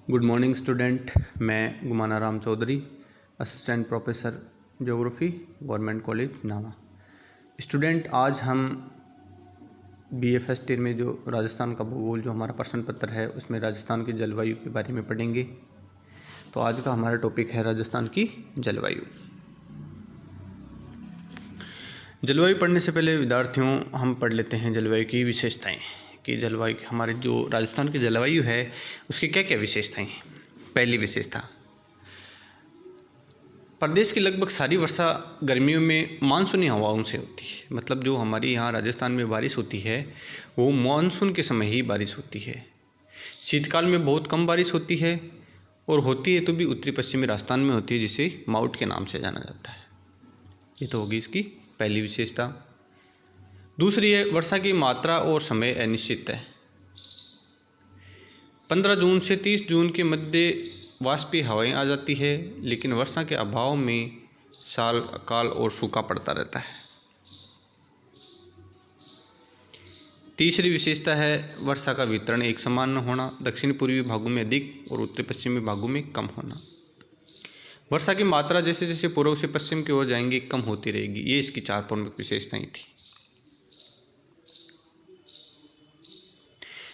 Good morning student. मैं Gumana Ram Chaudhary, assistant professor geography, government college Nawa. Student, आज हम बीए फर्स्ट ईयर में जो राजस्थान का भूगोल जो हमारा प्रश्न पत्र है उसमें राजस्थान की जलवायु के बारे में पढ़ेंगे। तो आज का हमारा टॉपिक है राजस्थान की जलवायु। जलवायु पढ़ने से पहले विद्यार्थियों हम पढ़ लेते हैं जलवायु की विशेषताएं कि जलवायु हमारे जो राजस्थान की जलवायु है उसकी क्या क्या विशेषताएं हैं। पहली विशेषता, प्रदेश की लगभग सारी वर्षा गर्मियों में मानसूनी हवाओं से होती है। मतलब जो हमारी यहाँ राजस्थान में बारिश होती है वो मानसून के समय ही बारिश होती है। शीतकाल में बहुत कम बारिश होती है और होती है तो भी उत्तरी पश्चिमी राजस्थान में होती है, जिसे माउट के नाम से जाना जाता है। ये तो होगी इसकी पहली विशेषता। दूसरी है, वर्षा की मात्रा और समय अनिश्चित है। 15 जून से 30 जून के मध्य वाष्पीय हवाएं आ जाती है, लेकिन वर्षा के अभाव में साल अकाल और सूखा पड़ता रहता है। तीसरी विशेषता है, वर्षा का वितरण एक समान न होना, दक्षिण पूर्वी भागों में अधिक और उत्तर पश्चिमी भागों में कम होना। वर्षा की मात्रा जैसे जैसे पूर्व से पश्चिम की ओर जाएंगी कम होती रहेगी। ये इसकी 4 प्रमुख विशेषताएं थी।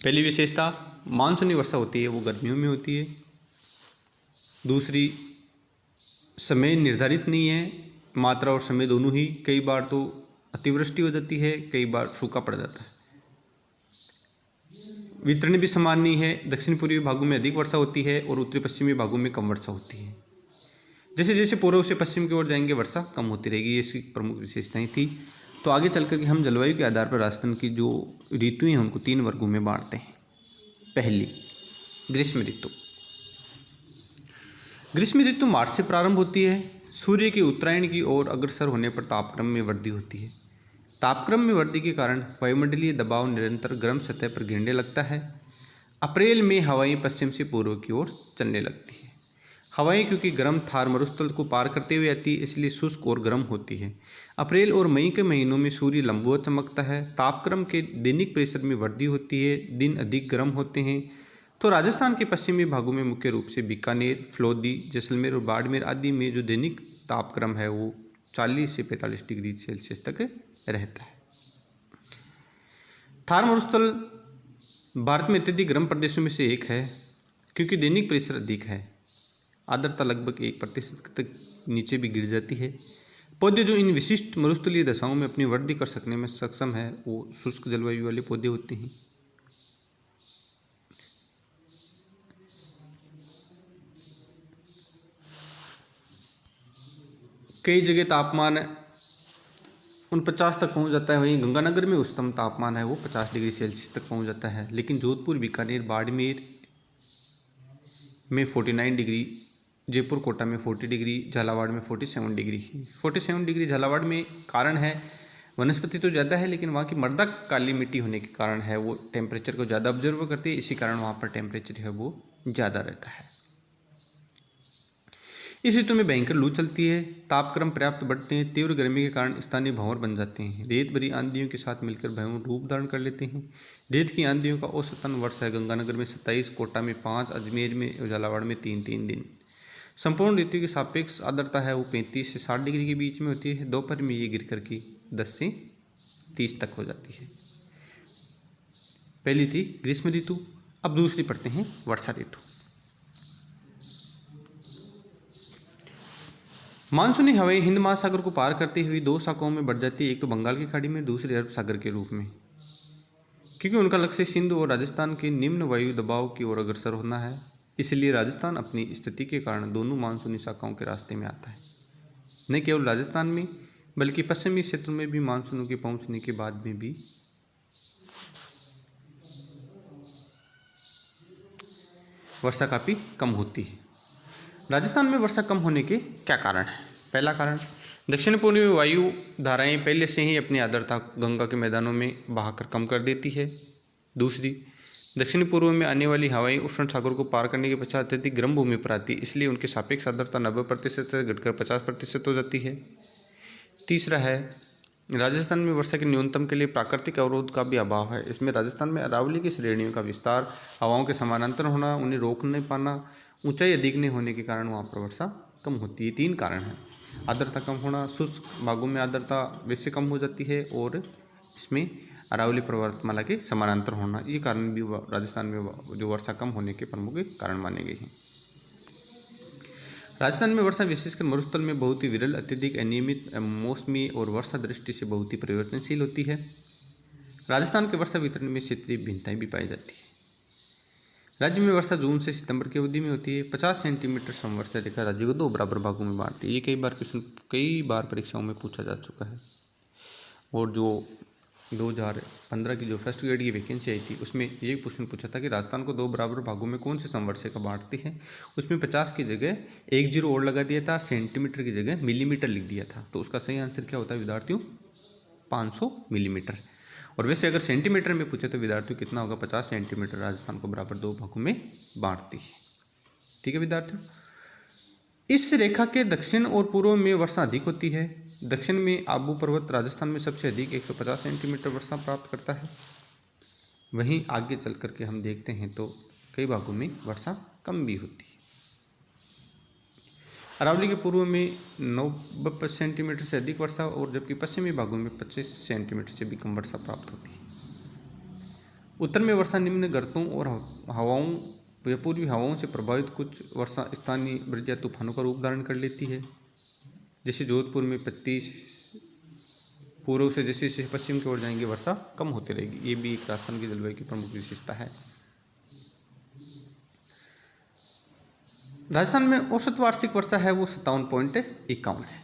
पहली विशेषता, मानसूनी वर्षा होती है वो गर्मियों में होती है। दूसरी, समय निर्धारित नहीं है, मात्रा और समय दोनों ही। कई बार तो अतिवृष्टि हो जाती है, कई बार सूखा पड़ जाता है। वितरण भी समान नहीं है, दक्षिण पूर्वी भागों में अधिक वर्षा होती है और उत्तरी पश्चिमी भागों में कम वर्षा होती है। जैसे जैसे पूर्व से पश्चिम की ओर जाएंगे वर्षा कम होती रहेगी। ये इसकी प्रमुख विशेषताएं थी। तो आगे चल कर के हम जलवायु के आधार पर राजस्थान की जो ऋतुएं हैं उनको 3 वर्गों में बांटते हैं। पहली, ग्रीष्म ऋतु। ग्रीष्म ऋतु मार्च से प्रारंभ होती है। सूर्य के उत्तरायण की ओर अग्रसर होने पर तापक्रम में वृद्धि होती है। तापक्रम में वृद्धि के कारण वायुमंडलीय दबाव निरंतर गर्म सतह पर गिरने लगता है। अप्रैल में हवाएं पश्चिम से पूर्व की ओर चलने लगती है। हवाएं क्योंकि गर्म थार मरुस्थल को पार करते हुए आती है, इसलिए शुष्क और गर्म होती है। अप्रैल और मई के महीनों में सूर्य लंबवत चमकता है। तापक्रम के दैनिक प्रेशर में वृद्धि होती है, दिन अधिक गर्म होते हैं। तो राजस्थान के पश्चिमी भागों में मुख्य रूप से बीकानेर, फलोदी, जैसलमेर और बाड़मेर आदि में जो दैनिक तापक्रम है वो 40 से 45 डिग्री सेल्सियस तक रहता है। थार मरुस्थल भारत में अत्यधिक गर्म प्रदेशों में से एक है क्योंकि दैनिक प्रेशर अधिक है। आर्द्रता लगभग 1% तक नीचे भी गिर जाती है। पौधे जो इन विशिष्ट मरुस्थलीय दशाओं में अपनी वृद्धि कर सकने में सक्षम है वो शुष्क जलवायु वाले पौधे होते हैं। कई जगह तापमान 49 तक पहुंच जाता है। वहीं गंगानगर में उच्चतम तापमान है वो 50 डिग्री सेल्सियस तक पहुंच जाता है। लेकिन जोधपुर, बीकानेर, बाड़मेर में 49 डिग्री, जयपुर, कोटा में 40 डिग्री, झालावाड़ में 47 डिग्री। 47 डिग्री झालावाड़ में कारण है वनस्पति तो ज़्यादा है, लेकिन वहाँ की मृदा काली मिट्टी होने के कारण है वो टेम्परेचर को ज़्यादा ऑब्जर्व करती है। इसी कारण वहाँ पर टेम्परेचर है वो ज़्यादा रहता है। इस ऋतु में भयंकर लू चलती है, तापक्रम पर्याप्त बढ़ते हैं। तीव्र गर्मी के कारण स्थानीय भंवर बन जाते हैं। रेत भरी आंधियों के साथ मिलकर भंवर रूप धारण कर लेते हैं। रेत की आंधियों का औसतन वर्षा है गंगानगर में 27, कोटा में 5, अजमेर में, झालावाड़ में 3 दिन। संपूर्ण ऋतु की सापेक्ष आर्द्रता है वो 35 से 60 डिग्री के बीच में होती है। दोपहर में ये गिर करके 10 से 30 तक हो जाती है। पहली थी ग्रीष्म ऋतु। अब दूसरी पढ़ते हैं, वर्षा ऋतु। मानसूनी हवाएं हिंद महासागर को पार करते हुए 2 शाखाओं में बढ़ जाती है। एक तो बंगाल की खाड़ी में, दूसरी अरब सागर के रूप में। क्योंकि उनका लक्ष्य सिंधु और राजस्थान के निम्न वायु दबाव की ओर अग्रसर होना है, इसलिए राजस्थान अपनी स्थिति के कारण दोनों मानसूनी शाखाओं के रास्ते में आता है। न केवल राजस्थान में बल्कि पश्चिमी क्षेत्रों में भी मानसूनों के पहुंचने के बाद में भी वर्षा काफ़ी कम होती है। राजस्थान में वर्षा कम होने के क्या कारण हैं? पहला कारण, दक्षिण पूर्वी वायु धाराएं पहले से ही अपनी आर्द्रता गंगा के मैदानों में बहाकर कम कर देती है। दूसरी, दक्षिण पूर्व में आने वाली हवाएं उष्ण सागर को पार करने के पश्चात अत्यधिक गर्म भूमि पर आती है, इसलिए उनकी सापेक्ष आर्द्रता 90% से घटकर 50% हो जाती है। तीसरा है, राजस्थान में वर्षा के न्यूनतम के लिए प्राकृतिक अवरोध का भी अभाव है। इसमें राजस्थान में अरावली की श्रेणियों का विस्तार, हवाओं के समानांतर होना, उन्हें रोक नहीं पाना, ऊंचाई अधिक नहीं होने के कारण वहाँ पर वर्षा कम होती है। 3 कारण हैं। आर्द्रता कम होना, शुष्क भागों में आर्द्रता वैसे कम हो जाती है, और इसमें अरावली पर्वतमाला के समानांतर होना, ये कारण भी राजस्थान में जो वर्षा कम होने के प्रमुख कारण माने गए हैं। राजस्थान में वर्षा विशेषकर मरुस्थल में बहुत ही विरल, अत्यधिक अनियमित, मौसमी और वर्षा दृष्टि से बहुत ही परिवर्तनशील होती है। राजस्थान के वर्षा वितरण में क्षेत्रीय भिन्नताएं भी पाई जाती है। राज्य में वर्षा जून से सितंबर की अवधि में होती है। 50 सेंटीमीटर समवर्षा रेखा राज्य को 2 बराबर भागों में बांटती है। ये कई बार परीक्षाओं में पूछा जा चुका है। और जो 2015 की जो फर्स्ट ग्रेड की वैकेंसी आई थी, उसमें ये क्वेश्चन पूछा था कि राजस्थान को 2 बराबर भागों में कौन से समवर्षिका बांटती है। उसमें 50 की जगह 1 जीरो और लगा दिया था, सेंटीमीटर की जगह मिलीमीटर लिख दिया था। तो उसका सही आंसर क्या होता है विद्यार्थियों? 500 मिलीमीटर। और वैसे अगर सेंटीमीटर में पूछे तो विद्यार्थियों कितना होगा? 50 सेंटीमीटर राजस्थान को बराबर 2 भागों में बांटती है। ठीक है विद्यार्थियों, इस रेखा के दक्षिण और पूर्व में वर्षा अधिक होती है। दक्षिण में आबू पर्वत राजस्थान में सबसे अधिक 150 सेंटीमीटर वर्षा प्राप्त करता है। वहीं आगे चल करके हम देखते हैं तो कई भागों में वर्षा कम भी होती है। अरावली के पूर्व में 90 सेंटीमीटर से अधिक वर्षा, और जबकि पश्चिमी भागों में 25 सेंटीमीटर से भी कम वर्षा प्राप्त होती है। उत्तर में वर्षा निम्न गर्तों और हवाओं या पूर्वी हवाओं से प्रभावित कुछ वर्षा स्थानीय ब्रज या तूफानों का रूप धारण कर लेती है। जैसे जोधपुर में 25, पूर्व से जैसे जैसे पश्चिम की ओर जाएंगे वर्षा कम होती रहेगी। ये भी एक राजस्थान की जलवायु की प्रमुख विशेषता है। राजस्थान में औसत वार्षिक वर्षा है वो 57.51 है।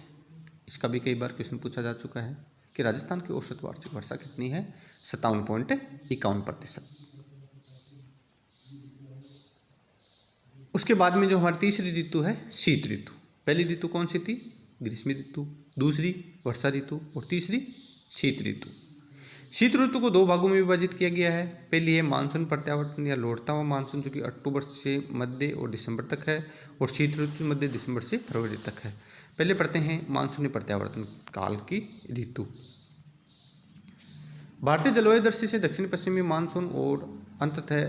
इसका भी कई बार क्वेश्चन पूछा जा चुका है कि राजस्थान की औसत वार्षिक वर्षा कितनी है? 57.51%। उसके बाद में जो हमारी तीसरी ऋतु है शीत ऋतु। पहली ऋतु कौन सी थी? ग्रीष्म ऋतु, दूसरी वर्षा ऋतु, और तीसरी शीत ऋतु। शीत ऋतु को 2 भागों में विभाजित किया गया है। पहली है मानसून प्रत्यावर्तन या लौटता हुआ मानसून, जो कि अक्टूबर से मध्य और दिसंबर तक है, और शीत ऋतु मध्य दिसंबर से फरवरी तक है। पहले पढ़ते हैं मानसूनी प्रत्यावर्तन काल की ऋतु। भारतीय जलवायु दृष्टि से दक्षिण पश्चिमी मानसून और अंततः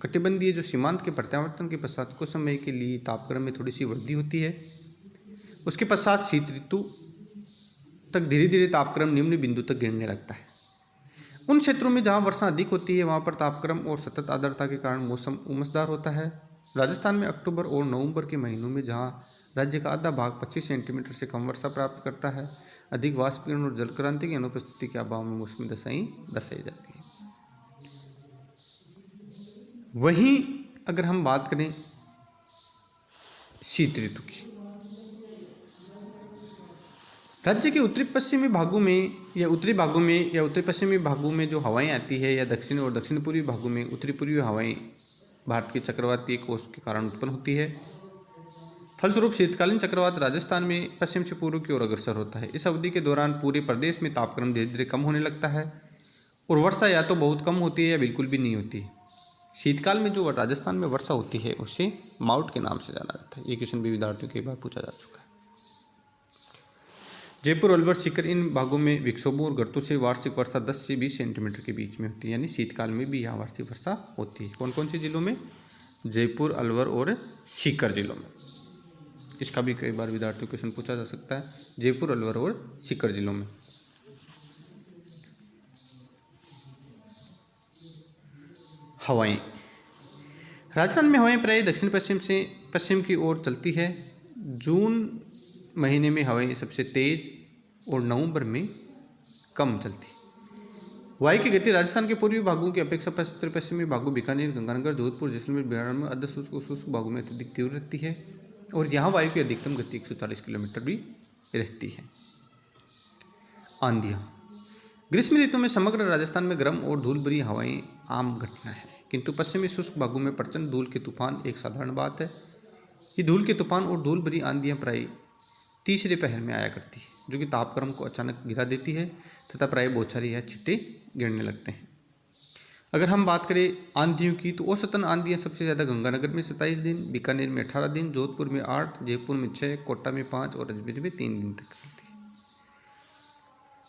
कटिबंधीय जो सीमांत के प्रत्यावर्तन के पश्चात कुछ समय के लिए तापक्रम में थोड़ी सी वृद्धि होती है। उसके पश्चात शीत ऋतु तक धीरे धीरे तापक्रम निम्न बिंदु तक गिरने लगता है। उन क्षेत्रों में जहां वर्षा अधिक होती है वहां पर तापक्रम और सतत आर्द्रता के कारण मौसम उमसदार होता है। राजस्थान में अक्टूबर और नवंबर के महीनों में जहां राज्य का आधा भाग 25 सेंटीमीटर से कम वर्षा प्राप्त करता है, अधिक वाष्पीकरण और जलक्रांति की अनुपस्थिति के अभाव में मौसमी दशाएं दर्शाई जाती है। वहीं अगर हम बात करें शीत ऋतु की, राज्य के उत्तरी पश्चिमी भागों में या उत्तरी पश्चिमी भागों में जो हवाएं आती है, या दक्षिण और दक्षिण पूर्वी भागों में उत्तरी पूर्वी हवाएं भारत के चक्रवातीय कोष के कारण उत्पन्न होती है। फलस्वरूप शीतकालीन चक्रवात राजस्थान में पश्चिम से पूर्व की ओर अग्रसर होता है। इस अवधि के दौरान पूरे प्रदेश में तापक्रम धीरे धीरे कम होने लगता है, और वर्षा या तो बहुत कम होती है या बिल्कुल भी नहीं होती। शीतकाल में जो राजस्थान में वर्षा होती है उसे माउट के नाम से जाना जाता है। ये क्वेश्चन भी विद्यार्थियों कई बार पूछा जा चुका है। जयपुर, अलवर, सीकर इन भागों में विक्षोभों और गर्तों से वार्षिक वर्षा 10 से 20 सेंटीमीटर के बीच में होती है, यानी शीतकाल में भी यहाँ वार्षिक वर्षा होती है। कौन कौन से जिलों में? जयपुर, अलवर और सीकर जिलों में। इसका भी कई बार विद्यार्थियों क्वेश्चन पूछा जा सकता है, जयपुर, अलवर और सीकर जिलों में। हवाएं, राजस्थान में हवाएं प्राय दक्षिण पश्चिम से पश्चिम की ओर चलती है। जून महीने में हवाएं सबसे तेज और नवंबर में कम चलती। वायु की गति राजस्थान के पूर्वी भागों की अपेक्षा उत्तर पश्चिमी भागों बीकानेर, गंगानगर, जोधपुर, जैसलमेर, बिहार में अर्ध शुष्क और शुष्क भागों में अत्यधिक तीव्र रहती है, और यहाँ वायु की अधिकतम गति 140 किलोमीटर भी रहती है। आंधियाँ, ग्रीष्म ऋतु में समग्र राजस्थान में गर्म और धूल भरी हवाएं आम घटना है, किंतु पश्चिमी शुष्क भागों में प्रचंड धूल के तूफान एक साधारण बात है। ये धूल के तूफान और धूल भरी आंधियाँ प्राय तीसरे पहर में आया करती है, जो कि तापक्रम को अचानक गिरा देती है तथा प्राय बौछारें या छिट्टे गिरने लगते हैं। अगर हम बात करें आंधियों की, तो औसतन आंधियाँ सबसे ज़्यादा गंगानगर में 27 दिन, बीकानेर में 18 दिन, जोधपुर में 8, जयपुर में 6, कोटा में 5 और अजमेर में 3 दिन तक चलती है।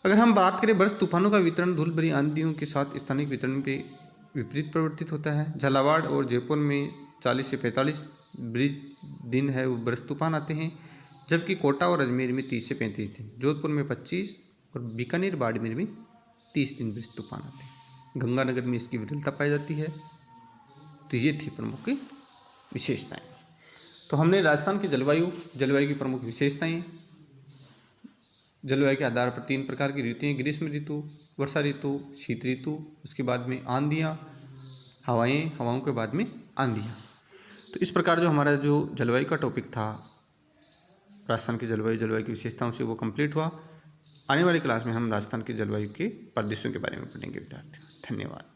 अगर हम बात करें वर्ष तूफानों का वितरण धूल भरी आंधियों के साथ स्थानिक वितरण पे विपरीत परिवर्तित होता है। झालावाड़ और जयपुर में 40 से 45 दिन है वो वर्ष तूफान आते हैं, जबकि कोटा और अजमेर में 30 से 35 दिन, जोधपुर में 25 और बीकानेर बाड़मेर में 30 दिन वर्ष तूफान आते हैं। गंगानगर में इसकी विरलता पाई जाती है। तो ये थी प्रमुख विशेषताएं। तो हमने राजस्थान की जलवायु की प्रमुख विशेषताएं, जलवायु के आधार पर 3 प्रकार की ऋतुएं, ग्रीष्म ऋतु, वर्षा ऋतु, शीत ऋतु, उसके बाद में आंधियाँ, हवाओं के बाद में आंधियाँ। तो इस प्रकार जो हमारा जो जलवायु का टॉपिक था, राजस्थान की जलवायु की विशेषताओं से, वो कंप्लीट हुआ। आने वाली क्लास में हम राजस्थान की जलवायु के प्रदेशों के बारे में पढ़ेंगे विद्यार्थियों। धन्यवाद।